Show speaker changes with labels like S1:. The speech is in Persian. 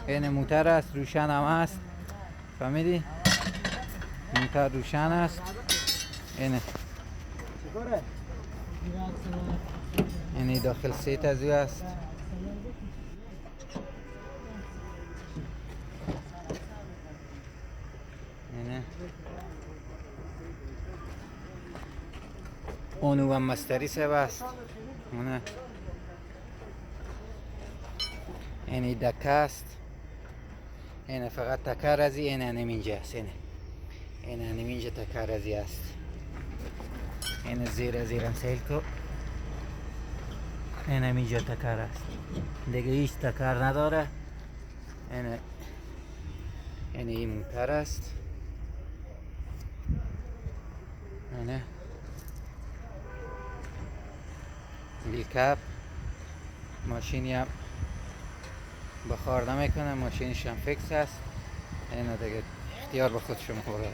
S1: این موتر است، روشن هم است. فهمیدی؟ موتر روشن است. اینی داخل سیت از او است. اینه اونو هم مستری سب است. اینی دکه است. اینه فقط تکر ازی. اینه اینجا است. اینه اینجا تکر ازی است. اینه زیرم سیل کو. اینه اینجا تکر است. دیگه هیچ تکر نداره. اینه این موتر است. اینه بیلکپ. ماشینی هم بخار نمیکنه. ماشینش هم فیکس است. اینه دیگه اختیار به خود شما برادر.